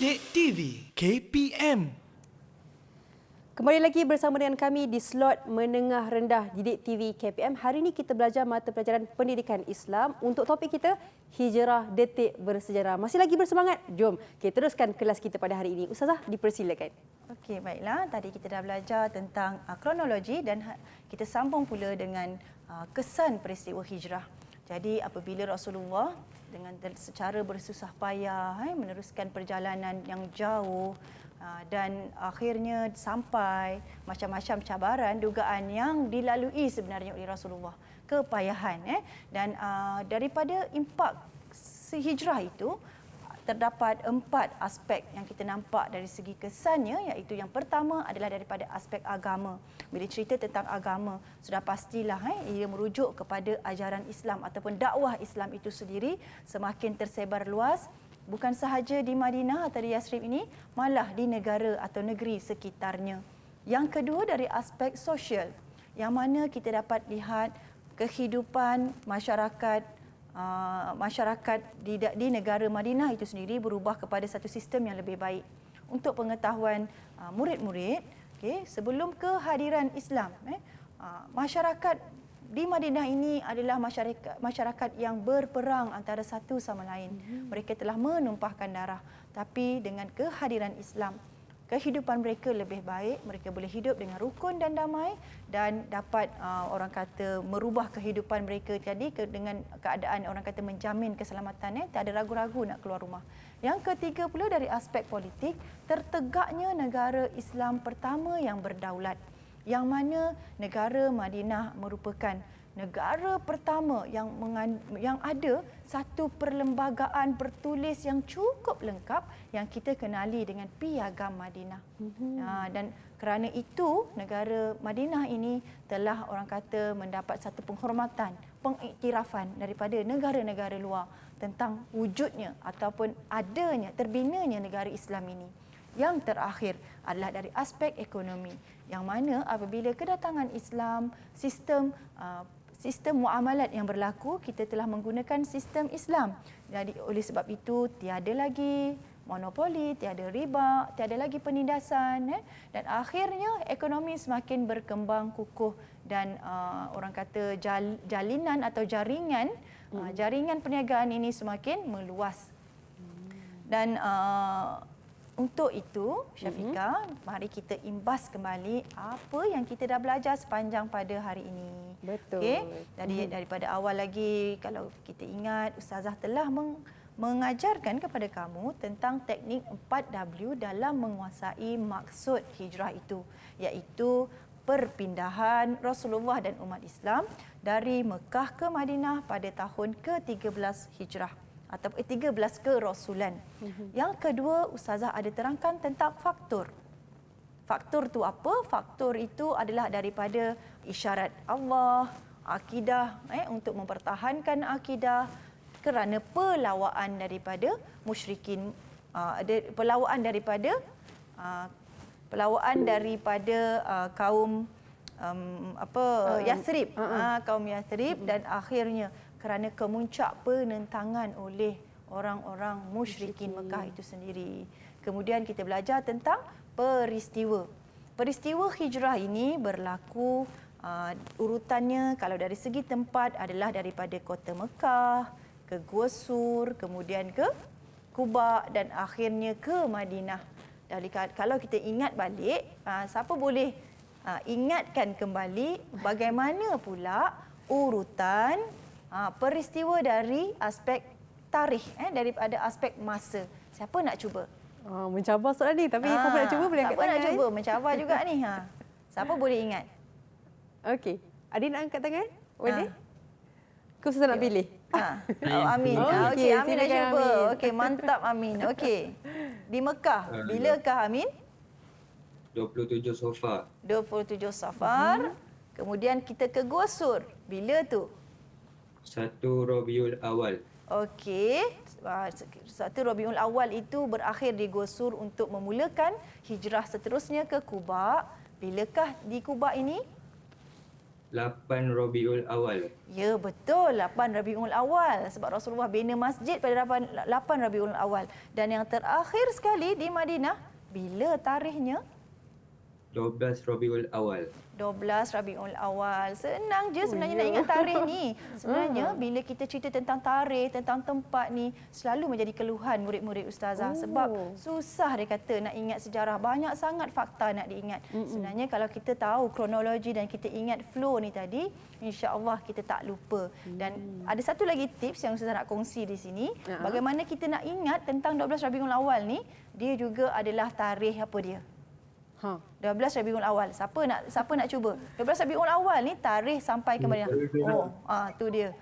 Didik TV KPM. Kembali lagi bersama dengan kami di slot menengah rendah Didik TV KPM. Hari ini kita belajar mata pelajaran pendidikan Islam. Untuk topik kita, Hijrah Detik Bersejarah. Masih lagi bersemangat? Jom kita teruskan kelas kita pada hari ini. Ustazah, dipersilakan. Okey, baiklah. Tadi kita dah belajar tentang kronologi dan kita sambung pula dengan kesan peristiwa hijrah. Jadi apabila Rasulullah dengan secara bersusah payah meneruskan perjalanan yang jauh dan akhirnya sampai macam-macam cabaran, dugaan yang dilalui sebenarnya oleh Rasulullah, kepayahan dan daripada impak hijrah itu terdapat 4 aspek yang kita nampak dari segi kesannya, iaitu yang pertama adalah daripada aspek agama. Bila cerita tentang agama, sudah pastilah ia merujuk kepada ajaran Islam ataupun dakwah Islam itu sendiri semakin tersebar luas, bukan sahaja di Madinah atau di Yathrib ini, malah di negara atau negeri sekitarnya. Yang kedua dari aspek sosial, yang mana kita dapat lihat kehidupan masyarakat di negara Madinah itu sendiri berubah kepada satu sistem yang lebih baik. Untuk pengetahuan murid-murid, sebelum kehadiran Islam, masyarakat di Madinah ini adalah masyarakat yang berperang antara satu sama lain. Mereka telah menumpahkan darah. Tapi dengan kehadiran Islam, kehidupan mereka lebih baik, mereka boleh hidup dengan rukun dan damai dan dapat orang kata merubah kehidupan mereka tadi dengan keadaan orang kata menjamin keselamatan, tak ada ragu-ragu nak keluar rumah. Yang ketiga pula dari aspek politik, tertegaknya negara Islam pertama yang berdaulat, yang mana negara Madinah merupakan negara pertama yang ada satu perlembagaan bertulis yang cukup lengkap yang kita kenali dengan Piagam Madinah. Dan kerana itu negara Madinah ini telah orang kata mendapat satu penghormatan, pengiktirafan daripada negara-negara luar tentang wujudnya ataupun adanya, terbinanya negara Islam ini. Yang terakhir adalah dari aspek ekonomi, yang mana apabila kedatangan Islam, sistem muamalat yang berlaku, kita telah menggunakan sistem Islam. Jadi oleh sebab itu tiada lagi monopoli, tiada riba, tiada lagi penindasan, dan akhirnya ekonomi semakin berkembang kukuh dan orang kata jalinan atau jaringan perniagaan ini semakin meluas. Dan untuk itu, Syafiqah, mari kita imbas kembali apa yang kita dah belajar sepanjang pada hari ini. Betul. Jadi daripada awal lagi, kalau kita ingat, Ustazah telah mengajarkan kepada kamu tentang teknik 4W dalam menguasai maksud hijrah itu, iaitu perpindahan Rasulullah dan umat Islam dari Mekah ke Madinah pada tahun ke-13 Hijrah atau 13 kerasulan. Yang kedua, Ustazah ada terangkan tentang faktor. Faktor itu apa? Faktor itu adalah daripada isyarat Allah, akidah, untuk mempertahankan akidah kerana pelawaan daripada musyrikin, pelawaan daripada kaum Yathrib, kaum Yathrib, dan akhirnya kerana kemuncak penentangan oleh orang-orang musyrikin Mekah itu sendiri. Kemudian kita belajar tentang peristiwa. Peristiwa hijrah ini berlaku urutannya kalau dari segi tempat adalah daripada kota Mekah ke Gua Sur, kemudian ke Quba dan akhirnya ke Madinah. Jadi kalau kita ingat balik, siapa boleh ingatkan kembali bagaimana pula urutan peristiwa dari aspek tarikh, daripada aspek masa. Siapa nak cuba? Mencabar soalan ni, tapi siapa nak cuba boleh angkat tangan. Siapa nak cuba? Mencabar juga ni. Siapa boleh ingat? Okey. Adik nak angkat tangan? Boleh? Kau susah nak pilih? Amin. Okey, Amin nak cuba. Amin. Okey, mantap Amin. Okey. Di Mekah, bilakah Amin? 27 Safar. 27 Safar. Kemudian kita ke Gua Sur. Bila tu? 1 Rabiul Awal. Okey. 1 Rabiul Awal itu berakhir di Gua Sur untuk memulakan hijrah seterusnya ke Quba. Bilakah di Quba ini? 8 Rabiul Awal. Ya, betul. 8 Rabiul Awal. Sebab Rasulullah bina masjid pada 8 Rabiul Awal. Dan yang terakhir sekali di Madinah, bila tarikhnya? 12 Rabiul Awal. 12 Rabiul Awal. Senang je sebenarnya nak ingat tarikh ni. Sebenarnya bila kita cerita tentang tarikh, tentang tempat ni, selalu menjadi keluhan murid-murid ustazah. Sebab susah dia kata nak ingat sejarah. Banyak sangat fakta nak diingat. Sebenarnya kalau kita tahu kronologi dan kita ingat flow ni tadi, insya-Allah kita tak lupa. Dan ada satu lagi tips yang ustazah nak kongsi di sini. Bagaimana kita nak ingat tentang 12 Rabiul Awal ni, dia juga adalah tarikh apa dia? 12 Rabiul Awal. Siapa nak cuba? 12 Rabiul Awal ni tarikh sampai ke mana? Tu dia.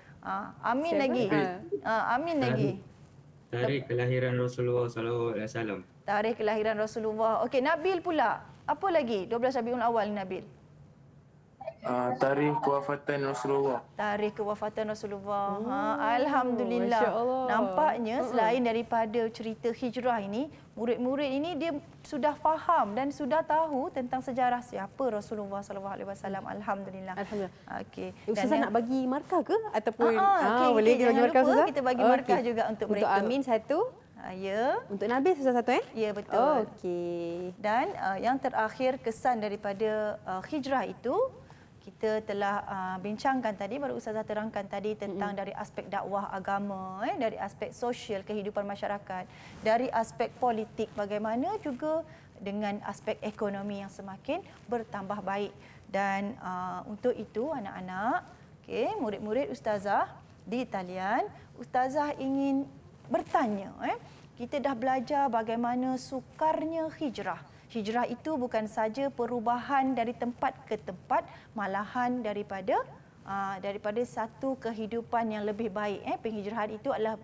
Amin lagi. Amin lagi. Tarikh kelahiran Rasulullah sallallahu alaihi wasallam. Tarikh kelahiran Rasulullah. Okey, Nabil pula. Apa lagi 12 Rabiul Awal ni, Nabil? Tarikh kewafatan Rasulullah. Tarikh kewafatan Rasulullah. Alhamdulillah. Masya Allah. Nampaknya selain daripada cerita hijrah ini, murid-murid ini dia sudah faham dan sudah tahu tentang sejarah siapa Rasulullah sallallahu alaihi wasallam. Alhamdulillah. Alhamdulillah. Okey. Ustazah nak bagi markah ke ataupun boleh dia bagi jangan markah lupa Ustazah? kita bagi markah juga untuk mereka. Untuk Amin satu, Ya. untuk Nabil satu Ya, betul. Okey. Dan yang terakhir, kesan daripada hijrah itu kita telah bincangkan tadi, baru Ustazah terangkan tadi tentang dari aspek dakwah agama, dari aspek sosial kehidupan masyarakat, dari aspek politik bagaimana, juga dengan aspek ekonomi yang semakin bertambah baik. Dan untuk itu anak-anak, murid-murid Ustazah di talian, Ustazah ingin bertanya, kita dah belajar bagaimana sukarnya hijrah. Hijrah itu bukan saja perubahan dari tempat ke tempat, malahan daripada satu kehidupan yang lebih baik. Penghijrahan itu adalah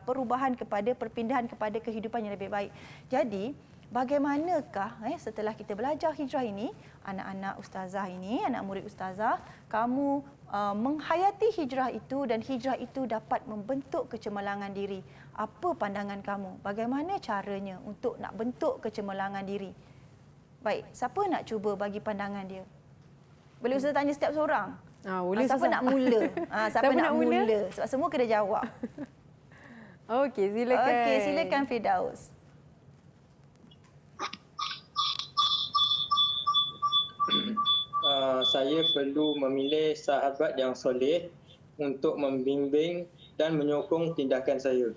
perubahan perpindahan kepada kehidupan yang lebih baik. Jadi, bagaimanakah setelah kita belajar hijrah ini, anak-anak ustazah ini, anak murid ustazah, kamu menghayati hijrah itu dan hijrah itu dapat membentuk kecemerlangan diri. Apa pandangan kamu? Bagaimana caranya untuk nak bentuk kecemerlangan diri? Baik, siapa nak cuba bagi pandangan dia? Boleh Ustaz tanya setiap seorang? Boleh siapa Ustazah. nak mula? Siapa nak mula? Sebab semua kena jawab. Okey, silakan. Okey, silakan Firdaus. Saya perlu memilih sahabat yang soleh untuk membimbing dan menyokong tindakan saya.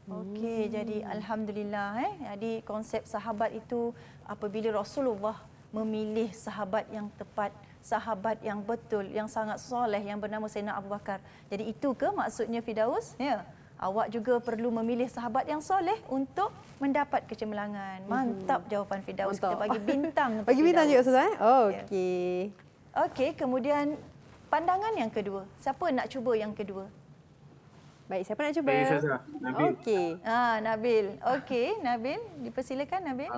Okey, jadi alhamdulillah jadi konsep sahabat itu apabila Rasulullah memilih sahabat yang tepat, sahabat yang betul, yang sangat soleh yang bernama Sayyidina Abu Bakar. Jadi itu ke maksudnya Firdaus? Ya. Awak juga perlu memilih sahabat yang soleh untuk mendapat kecemerlangan. Mantap jawapan Firdaus. Kita bagi bintang. Bagi bintang juga Ustazah. Ya. Okey. Okey, kemudian pandangan yang kedua. Siapa nak cuba yang kedua? Baik, siapa nak cuba? Saya Ustazah, Nabil. Okey. Nabil. Okey, Nabil, dipersilakan Nabil.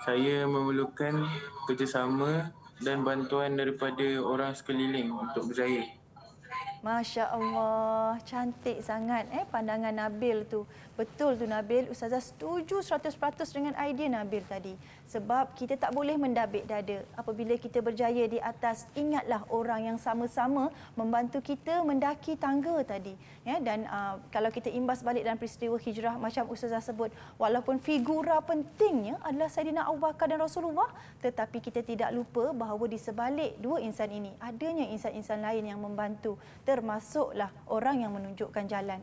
Saya memerlukan kerjasama dan bantuan daripada orang sekeliling untuk berjaya. Masya Allah, cantik sangat pandangan Nabil tu. Betul tu Nabil, Ustazah setuju 100% dengan idea Nabil tadi. Sebab kita tak boleh mendabik dada. Apabila kita berjaya di atas, ingatlah orang yang sama-sama membantu kita mendaki tangga tadi. Dan kalau kita imbas balik dalam peristiwa hijrah, macam Ustazah sebut, walaupun figura pentingnya adalah Saidina Abu Bakar dan Rasulullah, tetapi kita tidak lupa bahawa di sebalik dua insan ini, adanya insan-insan lain yang membantu, termasuklah orang yang menunjukkan jalan.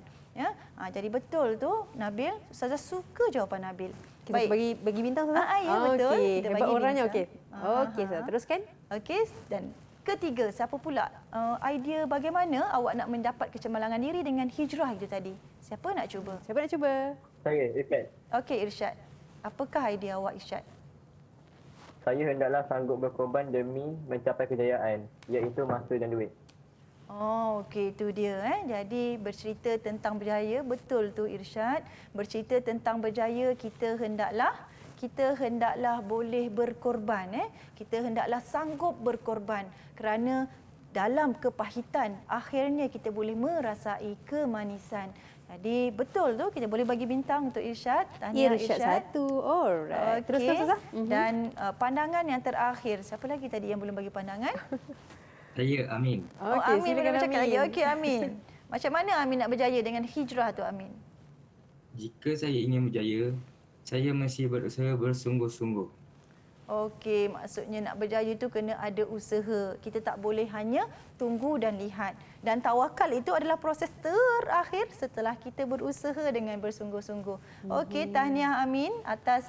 Jadi betul tu Nabil, Ustazah suka jawapan Nabil. Kita bagi bintang Ustazah? Ya, betul. Okey, Kita hebat bagi orangnya bintang. okey. Okey, Ustazah, teruskan. Okey, dan ketiga, siapa pula idea bagaimana awak nak mendapat kecemerlangan diri dengan hijrah itu tadi? Siapa nak cuba? Siapa nak cuba? Saya, Irfan. Okey, Irsyad. Apakah idea awak, Irsyad? Saya hendaklah sanggup berkorban demi mencapai kejayaan, iaitu masa dan duit. Okey, itu dia. Jadi bercerita tentang berjaya, betul tu Irsyad. Bercerita tentang berjaya, kita hendaklah boleh berkorban. Kita hendaklah sanggup berkorban kerana dalam kepahitan, akhirnya kita boleh merasai kemanisan. Jadi betul tu kita boleh bagi bintang untuk Irsyad. Tahniah Irsyad 1. Alright. Teruskan Ustazah. Dan pandangan yang terakhir. Siapa lagi tadi yang belum bagi pandangan? Saya Amin. Amin silakan belum cakap lagi. Amin. Okey Amin. Macam mana Amin nak berjaya dengan hijrah tu Amin? Jika saya ingin berjaya, saya mesti berusaha bersungguh-sungguh. Okey, maksudnya nak berjaya tu kena ada usaha. Kita tak boleh hanya tunggu dan lihat. Dan tawakal itu adalah proses terakhir setelah kita berusaha dengan bersungguh-sungguh. Okey, tahniah Amin atas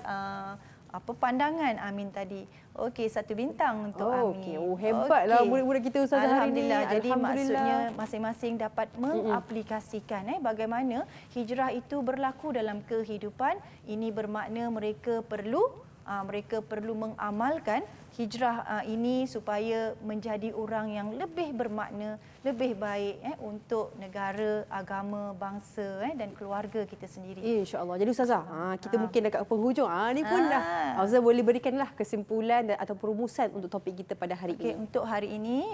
pandangan Amin tadi. Okey, 1 bintang untuk Amin. Okey, hebatlah murid-murid kita Ustazah hari ini. Alhamdulillah. Jadi maksudnya masing-masing dapat mengaplikasikan bagaimana hijrah itu berlaku dalam kehidupan. Ini bermakna mereka perlu mengamalkan hijrah ini supaya menjadi orang yang lebih bermakna, lebih baik untuk negara, agama, bangsa dan keluarga kita sendiri. InsyaAllah. Jadi Ustazah, kita mungkin dekat penghujung. Ni pun dah. Ustazah boleh berikanlah kesimpulan atau perumusan untuk topik kita pada hari ini. Untuk hari ini,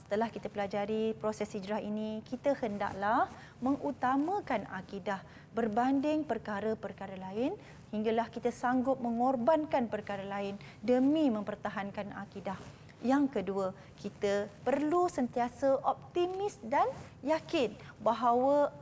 setelah kita pelajari proses hijrah ini, kita hendaklah mengutamakan akidah berbanding perkara-perkara lain, hinggalah kita sanggup mengorbankan perkara lain demi mempertahankan akidah. Yang kedua, kita perlu sentiasa optimis dan yakin bahawa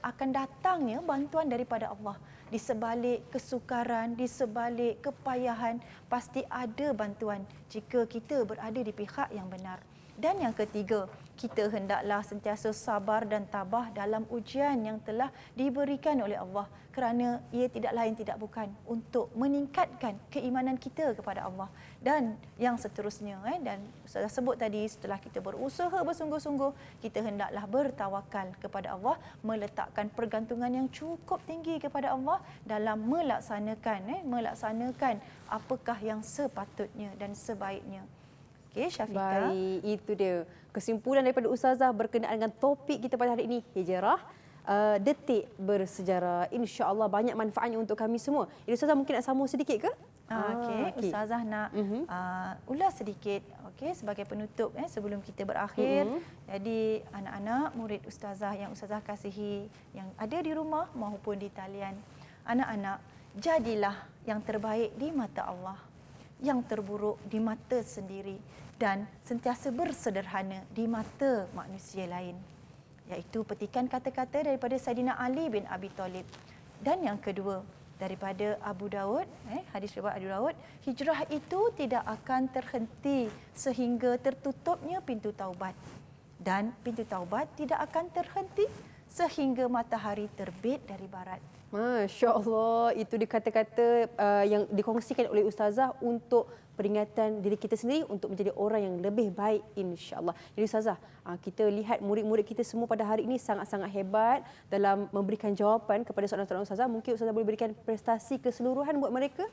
akan datangnya bantuan daripada Allah. Di sebalik kesukaran, di sebalik kepayahan, pasti ada bantuan jika kita berada di pihak yang benar. Dan yang ketiga, kita hendaklah sentiasa sabar dan tabah dalam ujian yang telah diberikan oleh Allah, kerana ia tidak lain tidak bukan untuk meningkatkan keimanan kita kepada Allah. Dan yang seterusnya, dan Ustazah sebut tadi, setelah kita berusaha bersungguh-sungguh, kita hendaklah bertawakal kepada Allah, meletakkan pergantungan yang cukup tinggi kepada Allah dalam melaksanakan apakah yang sepatutnya dan sebaiknya. Okey, Syafiqah. Baik, itu dia kesimpulan daripada Ustazah berkenaan dengan topik kita pada hari ini, hijrah detik bersejarah. InsyaAllah banyak manfaatnya untuk kami semua. Jadi Ustazah mungkin nak sambung sedikit ke? Okey, Ustazah nak ulas sedikit sebagai penutup sebelum kita berakhir. Jadi anak-anak murid Ustazah yang Ustazah kasihi, yang ada di rumah maupun di talian, anak-anak, jadilah yang terbaik di mata Allah, yang terburuk di mata sendiri, dan sentiasa bersederhana di mata manusia lain. Iaitu petikan kata-kata daripada Saidina Ali bin Abi Talib. Dan yang kedua, daripada Abu Daud, hadis riwayat Abu Daud, hijrah itu tidak akan terhenti sehingga tertutupnya pintu taubat. Dan pintu taubat tidak akan terhenti sehingga matahari terbit dari barat. Masya Allah, itu dia kata-kata yang dikongsikan oleh Ustazah untuk peringatan diri kita sendiri untuk menjadi orang yang lebih baik, insya-Allah. Jadi Ustazah, kita lihat murid-murid kita semua pada hari ini sangat-sangat hebat dalam memberikan jawapan kepada soalan-soalan Ustazah. Mungkin Ustazah boleh berikan prestasi keseluruhan buat mereka?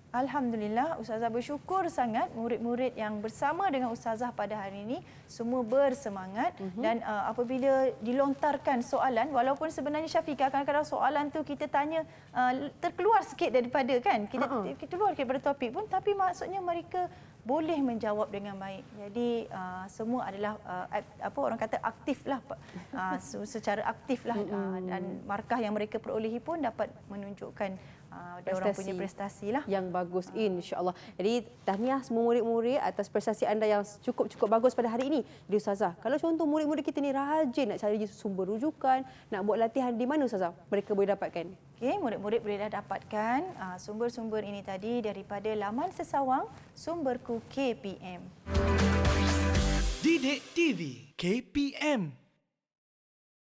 Alhamdulillah, Ustazah bersyukur sangat murid-murid yang bersama dengan Ustazah pada hari ini semua bersemangat dan apabila dilontarkan soalan, walaupun sebenarnya Syafiqah kadang-kadang soalan tu kita tanya terkeluar sikit daripada kita keluar daripada topik pun, tapi maksudnya mereka boleh menjawab dengan baik. Jadi semua adalah orang kata aktiflah, secara aktiflah dan markah yang mereka perolehi pun dapat menunjukkan dia orang punya prestasi lah yang bagus, insya-Allah. Jadi tahniah semua murid-murid atas prestasi anda yang cukup bagus pada hari ini. Jadi Ustazah, kalau contoh murid-murid kita ni rajin nak cari sumber rujukan, nak buat latihan, di mana Ustazah mereka boleh dapatkan? Okey, murid-murid boleh dapatkan sumber-sumber ini tadi daripada laman Sesawang Sumberku KPM. Didik TV KPM.